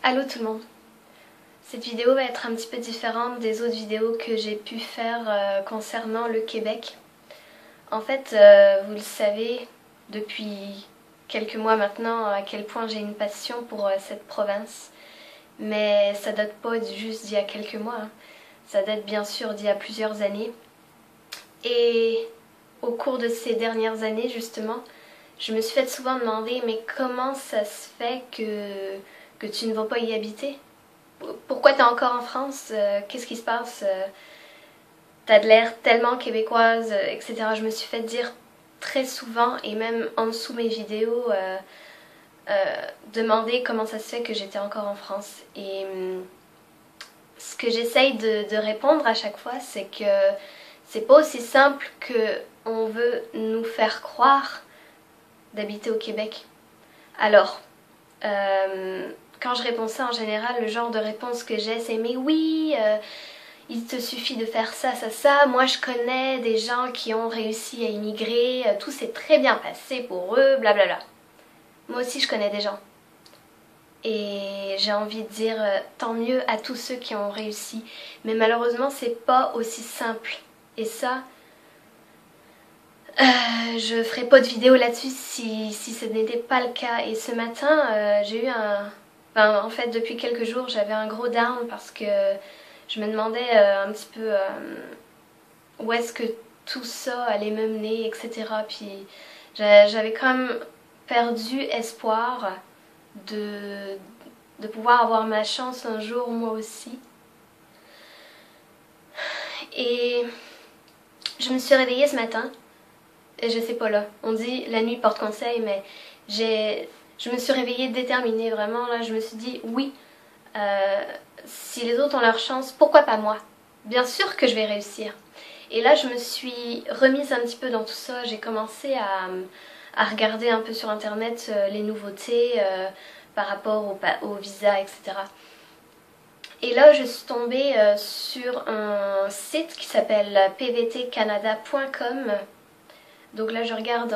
Allô tout le monde. Cette vidéo va être un petit peu différente des autres vidéos que j'ai pu faire concernant le Québec. En fait, vous le savez depuis quelques mois maintenant à quel point j'ai une passion pour cette province. Mais ça date pas juste d'il y a quelques mois, hein. Ça date bien sûr d'il y a plusieurs années. Et au cours de ces dernières années justement, je me suis fait souvent demander mais comment ça se fait que tu ne vas pas y habiter? Pourquoi t'es encore en France? Qu'est-ce qui se passe? T'as de l'air tellement québécoise, etc. Je me suis fait dire très souvent, et même en dessous mes vidéos, demander comment ça se fait que j'étais encore en France. Et ce que j'essaye de répondre à chaque fois, c'est que c'est pas aussi simple que on veut nous faire croire d'habiter au Québec. Alors, quand je réponds ça en général, le genre de réponse que j'ai c'est mais oui, il te suffit de faire ça, ça, ça. Moi je connais des gens qui ont réussi à immigrer, tout s'est très bien passé pour eux, blablabla. Moi aussi je connais des gens. Et j'ai envie de dire tant mieux à tous ceux qui ont réussi. Mais malheureusement c'est pas aussi simple. Et ça, je ferai pas de vidéo là-dessus si ce n'était pas le cas. Et ce matin, j'ai eu un... Enfin, en fait, depuis quelques jours, j'avais un gros down parce que je me demandais un petit peu où est-ce que tout ça allait me mener, etc. Puis j'avais quand même perdu espoir de pouvoir avoir ma chance un jour, moi aussi. Et je me suis réveillée ce matin. Je sais pas là, on dit la nuit porte conseil, mais je me suis réveillée déterminée vraiment, là je me suis dit oui, si les autres ont leur chance, pourquoi pas moi? Bien sûr que je vais réussir. Et là je me suis remise un petit peu dans tout ça, j'ai commencé à regarder un peu sur internet les nouveautés par rapport au visa, etc. Et là je suis tombée sur un site qui s'appelle pvtcanada.com. Donc là je regarde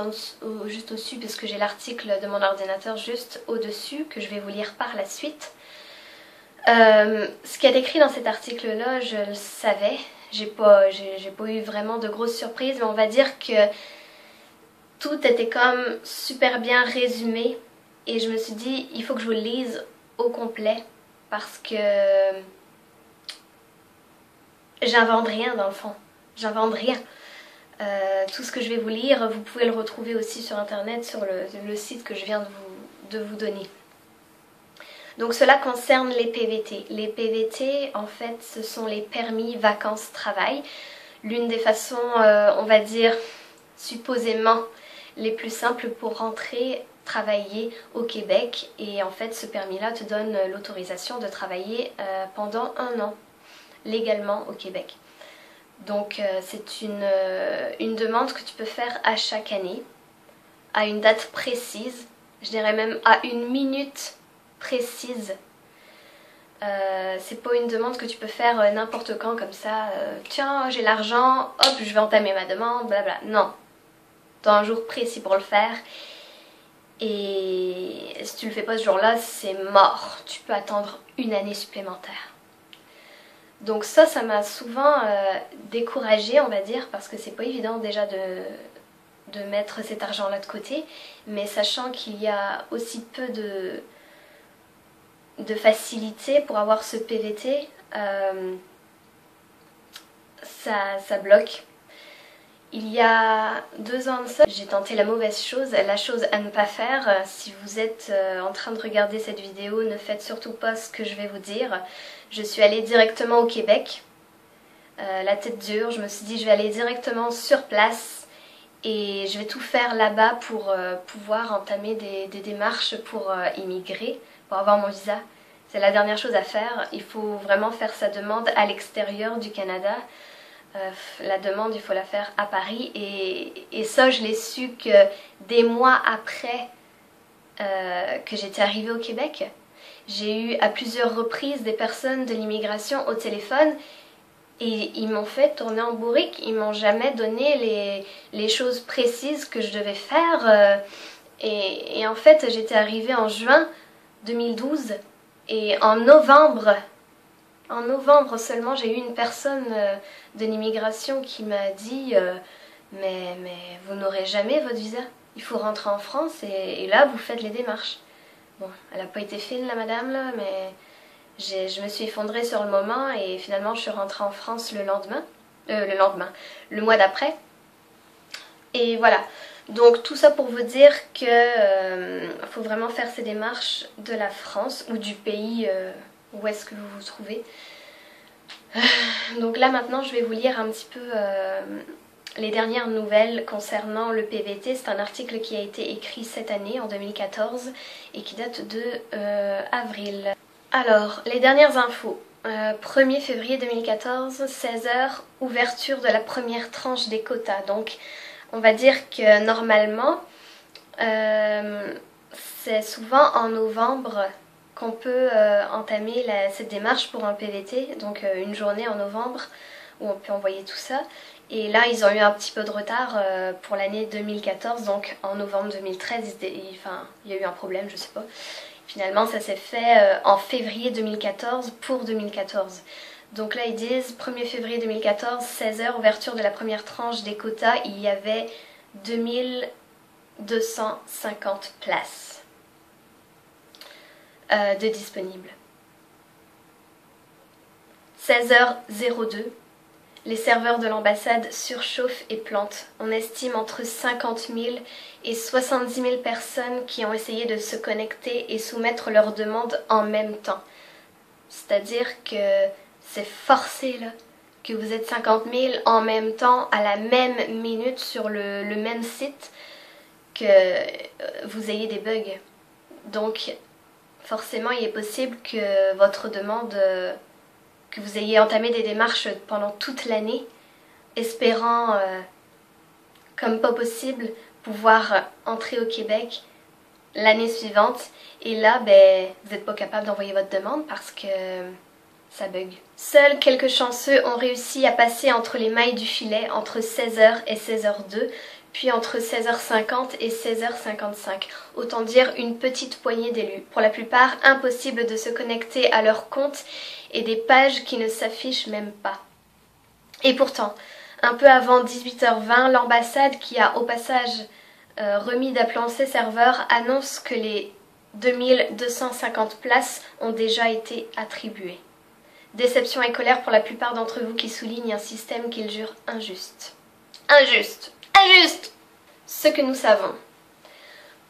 juste au-dessus parce que j'ai l'article de mon ordinateur juste au-dessus que je vais vous lire par la suite. Ce qu'il y a décrit dans cet article-là, je le savais. J'ai pas eu vraiment de grosses surprises, mais on va dire que tout était comme super bien résumé. Et je me suis dit, il faut que je vous le lise au complet parce que j'invente rien dans le fond. J'invente rien. Tout ce que je vais vous lire, vous pouvez le retrouver aussi sur internet, sur le site que je viens de vous donner. Donc cela concerne les PVT. Les PVT, en fait, ce sont les permis vacances-travail. L'une des façons, on va dire, supposément les plus simples pour rentrer travailler au Québec. Et en fait, ce permis-là te donne l'autorisation de travailler pendant 1 an, légalement au Québec. Donc c'est une demande que tu peux faire à chaque année, à une date précise, je dirais même à une minute précise. C'est pas une demande que tu peux faire n'importe quand comme ça, tiens j'ai l'argent, hop je vais entamer ma demande, blabla. Non, tu as un jour précis pour le faire et si tu le fais pas ce jour-là, c'est mort, tu peux attendre 1 année supplémentaire. Donc ça m'a souvent découragée, on va dire, parce que c'est pas évident déjà de mettre cet argent-là de côté, mais sachant qu'il y a aussi peu de facilité pour avoir ce PVT, ça bloque. Il y a 2 ans de ça, j'ai tenté la mauvaise chose, la chose à ne pas faire. Si vous êtes en train de regarder cette vidéo, ne faites surtout pas ce que je vais vous dire. Je suis allée directement au Québec, la tête dure, je me suis dit je vais aller directement sur place et je vais tout faire là-bas pour pouvoir entamer des démarches pour immigrer, pour avoir mon visa. C'est la dernière chose à faire, il faut vraiment faire sa demande à l'extérieur du Canada. La demande, il faut la faire à Paris et ça je l'ai su que des mois après que j'étais arrivée au Québec. J'ai eu à plusieurs reprises des personnes de l'immigration au téléphone et ils m'ont fait tourner en bourrique, ils m'ont jamais donné les choses précises que je devais faire et en fait j'étais arrivée en juin 2012 Et en novembre seulement, j'ai eu une personne de l'immigration qui m'a dit mais vous n'aurez jamais votre visa. Il faut rentrer en France et là vous faites les démarches. Bon, elle n'a pas été fine la madame là, mais je me suis effondrée sur le moment et finalement je suis rentrée en France le mois d'après. Et voilà, donc tout ça pour vous dire que faut vraiment faire ces démarches de la France ou du pays où est-ce que vous vous trouvez. Donc là maintenant je vais vous lire un petit peu les dernières nouvelles concernant le PVT. C'est un article qui a été écrit cette année en 2014 et qui date de avril. Alors, les dernières infos. 1er février 2014, 16h, ouverture de la première tranche des quotas. Donc, on va dire que normalement, c'est souvent en novembre qu'on peut entamer cette démarche pour un PVT. Donc, une journée en novembre où on peut envoyer tout ça. Et là, ils ont eu un petit peu de retard pour l'année 2014. Donc, en novembre 2013, il y a eu un problème, je sais pas. Finalement, ça s'est fait en février 2014 pour 2014. Donc là, ils disent 1er février 2014, 16h, ouverture de la première tranche des quotas. Il y avait 2250 places de disponibles. 16h02, les serveurs de l'ambassade surchauffent et plantent. On estime entre 50 000 et 70 000 personnes qui ont essayé de se connecter et soumettre leurs demandes en même temps. C'est-à-dire que c'est forcé là, que vous êtes 50 000 en même temps, à la même minute, sur le même site, que vous ayez des bugs. Donc forcément il est possible que votre demande... que vous ayez entamé des démarches pendant toute l'année, espérant, comme pas possible, pouvoir entrer au Québec l'année suivante. Et là, vous n'êtes pas capable d'envoyer votre demande parce que ça bug. Seuls quelques chanceux ont réussi à passer entre les mailles du filet entre 16h et 16h02, puis entre 16h50 et 16h55. Autant dire une petite poignée d'élus. Pour la plupart, impossible de se connecter à leur compte et des pages qui ne s'affichent même pas. Et pourtant, un peu avant 18h20, l'ambassade, qui a au passage remis d'aplomb ses serveurs, annonce que les 2250 places ont déjà été attribuées. Déception et colère pour la plupart d'entre vous qui soulignent un système qu'ils jurent injuste. Injuste! Injuste! Ce que nous savons.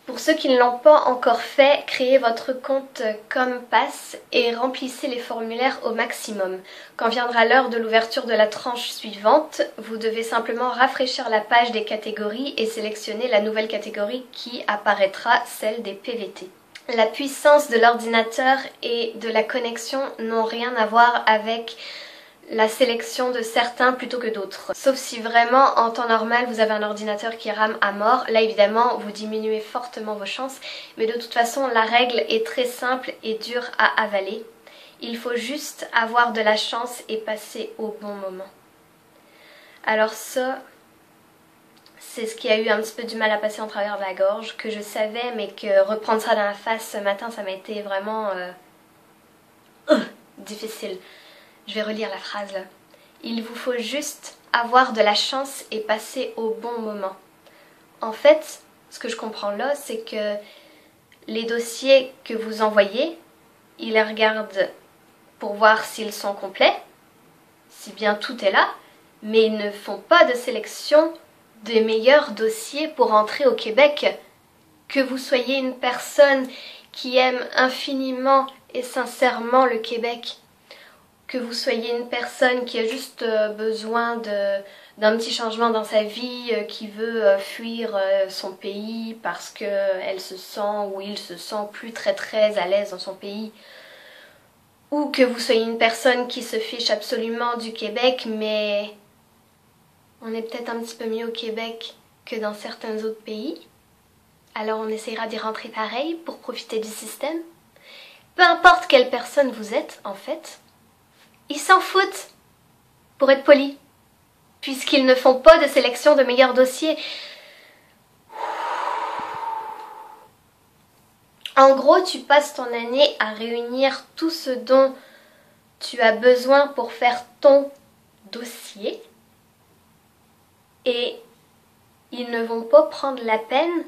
Pour ceux qui ne l'ont pas encore fait, créez votre compte ComPass et remplissez les formulaires au maximum. Quand viendra l'heure de l'ouverture de la tranche suivante, vous devez simplement rafraîchir la page des catégories et sélectionner la nouvelle catégorie qui apparaîtra, celle des PVT. La puissance de l'ordinateur et de la connexion n'ont rien à voir avec la sélection de certains plutôt que d'autres. Sauf si vraiment en temps normal vous avez un ordinateur qui rame à mort, là évidemment vous diminuez fortement vos chances, mais de toute façon la règle est très simple et dure à avaler. Il faut juste avoir de la chance et passer au bon moment. Alors ça, c'est ce qui a eu un petit peu du mal à passer en travers de la gorge, que je savais, mais que reprendre ça dans la face ce matin, ça m'a été vraiment difficile. Je vais relire la phrase là. Il vous faut juste avoir de la chance et passer au bon moment. En fait, ce que je comprends là, c'est que les dossiers que vous envoyez, ils les regardent pour voir s'ils sont complets, si bien tout est là, mais ils ne font pas de sélection des meilleurs dossiers pour entrer au Québec. Que vous soyez une personne qui aime infiniment et sincèrement le Québec, que vous soyez une personne qui a juste besoin d'un petit changement dans sa vie, qui veut fuir son pays parce qu'elle se sent ou il se sent plus très à l'aise dans son pays, ou que vous soyez une personne qui se fiche absolument du Québec, mais on est peut-être un petit peu mieux au Québec que dans certains autres pays, alors on essaiera d'y rentrer pareil pour profiter du système. Peu importe quelle personne vous êtes, en fait, ils s'en foutent, pour être poli, puisqu'ils ne font pas de sélection de meilleurs dossiers. En gros, tu passes ton année à réunir tout ce dont tu as besoin pour faire ton dossier et ils ne vont pas prendre la peine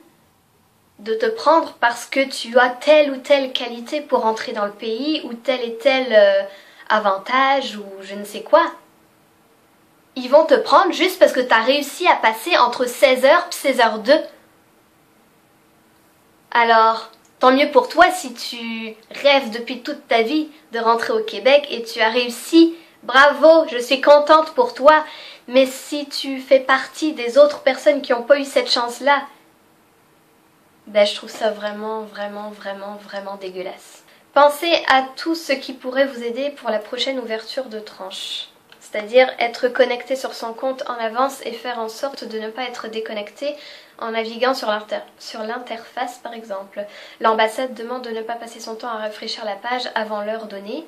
de te prendre parce que tu as telle ou telle qualité pour entrer dans le pays ou tel et tel avantage ou je ne sais quoi. Ils vont te prendre juste parce que tu as réussi à passer entre 16h et 16h02. Alors, tant mieux pour toi si tu rêves depuis toute ta vie de rentrer au Québec et tu as réussi. Bravo, je suis contente pour toi. Mais si tu fais partie des autres personnes qui n'ont pas eu cette chance-là, ben je trouve ça vraiment dégueulasse. Pensez à tout ce qui pourrait vous aider pour la prochaine ouverture de tranche. C'est-à-dire être connecté sur son compte en avance et faire en sorte de ne pas être déconnecté en naviguant sur l'interface par exemple. L'ambassade demande de ne pas passer son temps à rafraîchir la page avant l'heure donnée.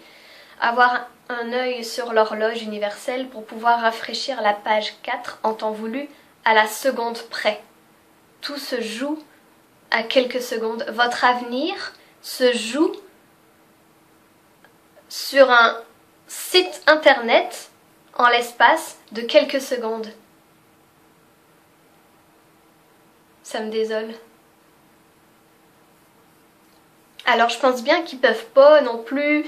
Avoir un œil sur l'horloge universelle pour pouvoir rafraîchir la page 4 en temps voulu à la seconde près. Tout se joue à quelques secondes. Votre avenir se joue sur un site internet en l'espace de quelques secondes. Ça me désole. Alors je pense bien qu'ils peuvent pas non plus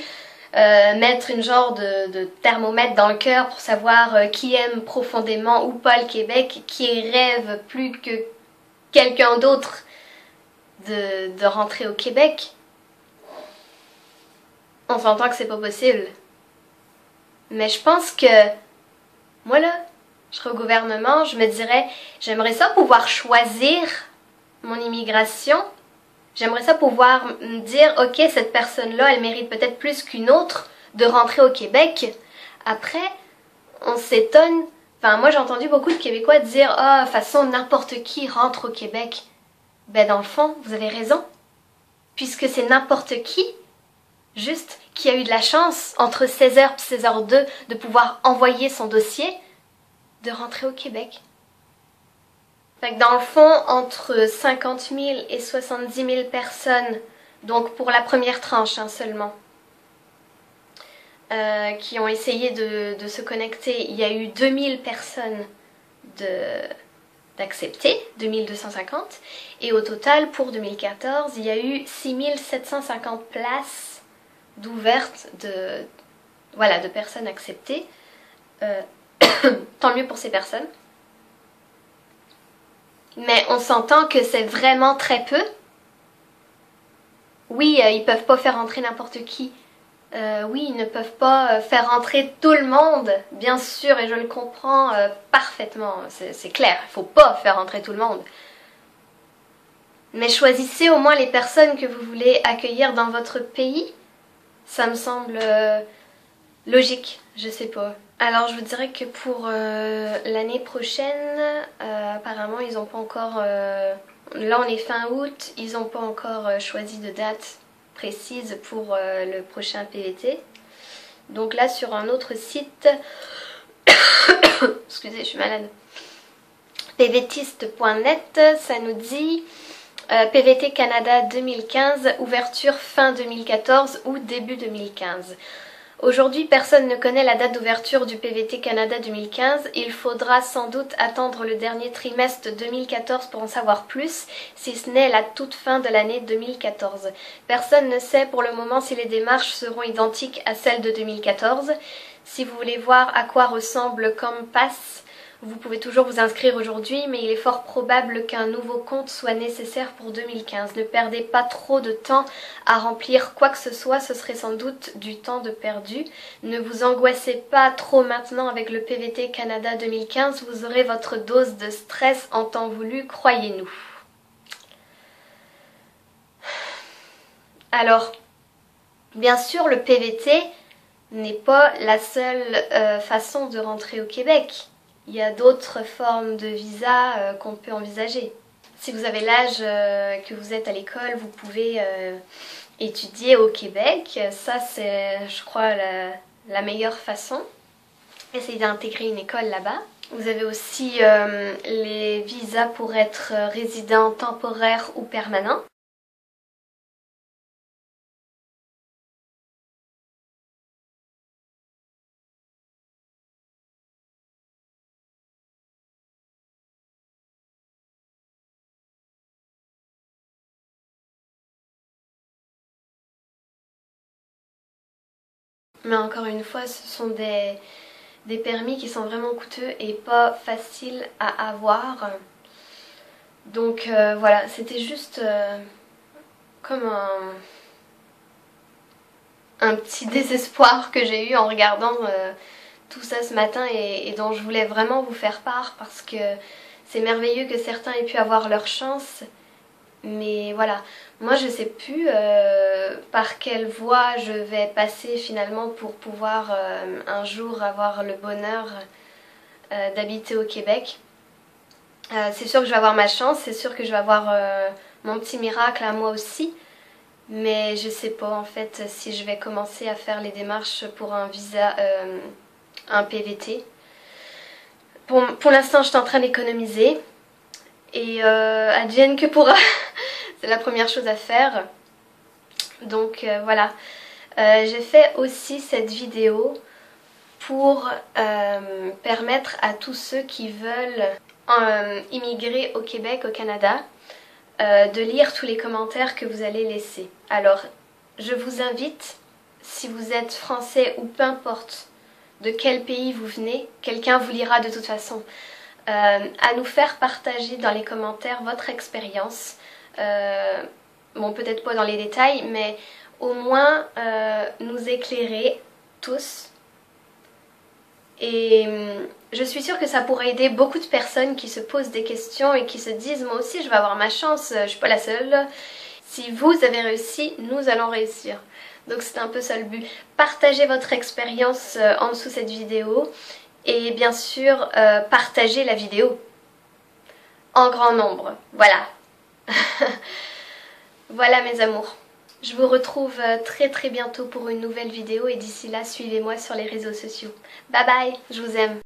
mettre une genre de thermomètre dans le cœur pour savoir qui aime profondément ou pas le Québec, qui rêve plus que quelqu'un d'autre de rentrer au Québec. On s'entend que c'est pas possible. Mais je pense que moi là, je serais au gouvernement, je me dirais, j'aimerais ça pouvoir choisir mon immigration. J'aimerais ça pouvoir me dire, ok, cette personne-là, elle mérite peut-être plus qu'une autre de rentrer au Québec. Après, on s'étonne. Enfin, moi j'ai entendu beaucoup de Québécois dire, ah, de toute façon, n'importe qui rentre au Québec. Ben dans le fond, vous avez raison. Puisque c'est n'importe qui, juste, qui a eu de la chance, entre 16h et 16h02, de pouvoir envoyer son dossier, de rentrer au Québec. Fait que dans le fond, entre 50 000 et 70 000 personnes, donc pour la première tranche seulement, qui ont essayé de se connecter, il y a eu 2000 personnes d'accepter, 2250, et au total, pour 2014, il y a eu 6750 places d'ouvertes de personnes acceptées. Tant mieux pour ces personnes. Mais on s'entend que c'est vraiment très peu. Oui, ils peuvent pas faire entrer n'importe qui. Oui, ils ne peuvent pas faire entrer tout le monde, bien sûr, et je le comprends parfaitement. C'est clair, il faut pas faire entrer tout le monde. Mais choisissez au moins les personnes que vous voulez accueillir dans votre pays. Ça me semble logique, je sais pas. Alors je vous dirais que pour l'année prochaine, apparemment ils n'ont pas encore... là on est fin août, ils n'ont pas encore choisi de date précise pour le prochain PVT. Donc là sur un autre site, excusez je suis malade, pvtiste.net, ça nous dit PVT Canada 2015, ouverture fin 2014 ou début 2015. Aujourd'hui, personne ne connaît la date d'ouverture du PVT Canada 2015. Il faudra sans doute attendre le dernier trimestre 2014 pour en savoir plus, si ce n'est la toute fin de l'année 2014. Personne ne sait pour le moment si les démarches seront identiques à celles de 2014. Si vous voulez voir à quoi ressemble ComPass, vous pouvez toujours vous inscrire aujourd'hui, mais il est fort probable qu'un nouveau compte soit nécessaire pour 2015. Ne perdez pas trop de temps à remplir quoi que ce soit, ce serait sans doute du temps de perdu. Ne vous angoissez pas trop maintenant avec le PVT Canada 2015, vous aurez votre dose de stress en temps voulu, croyez-nous. Alors, bien sûr, le PVT n'est pas la seule façon de rentrer au Québec. Il y a d'autres formes de visa qu'on peut envisager. Si vous avez l'âge que vous êtes à l'école, vous pouvez étudier au Québec. Ça, c'est, je crois, la meilleure façon. Essayez d'intégrer une école là-bas. Vous avez aussi les visas pour être résident temporaire ou permanent. Mais encore une fois, ce sont des permis qui sont vraiment coûteux et pas faciles à avoir. Donc voilà, c'était juste comme un petit désespoir que j'ai eu en regardant tout ça ce matin et dont je voulais vraiment vous faire part parce que c'est merveilleux que certains aient pu avoir leur chance. Mais voilà, moi je sais plus par quelle voie je vais passer finalement pour pouvoir un jour avoir le bonheur d'habiter au Québec. C'est sûr que je vais avoir ma chance, c'est sûr que je vais avoir mon petit miracle à moi aussi. Mais je sais pas en fait si je vais commencer à faire les démarches pour un visa, un PVT. Pour l'instant je suis en train d'économiser. Et advienne que pourra, c'est la première chose à faire. Donc voilà, j'ai fait aussi cette vidéo pour permettre à tous ceux qui veulent immigrer au Québec, au Canada, de lire tous les commentaires que vous allez laisser. Alors, je vous invite, si vous êtes français ou peu importe de quel pays vous venez, quelqu'un vous lira de toute façon. À nous faire partager dans les commentaires votre expérience. Bon, peut-être pas dans les détails, mais au moins nous éclairer tous. Et je suis sûre que ça pourrait aider beaucoup de personnes qui se posent des questions et qui se disent moi aussi je vais avoir ma chance, je suis pas la seule. Si vous avez réussi, nous allons réussir. Donc c'est un peu ça le but. Partagez votre expérience en dessous de cette vidéo. Et bien sûr, partagez la vidéo en grand nombre. Voilà. Voilà mes amours. Je vous retrouve très très bientôt pour une nouvelle vidéo et d'ici là, suivez-moi sur les réseaux sociaux. Bye bye, je vous aime.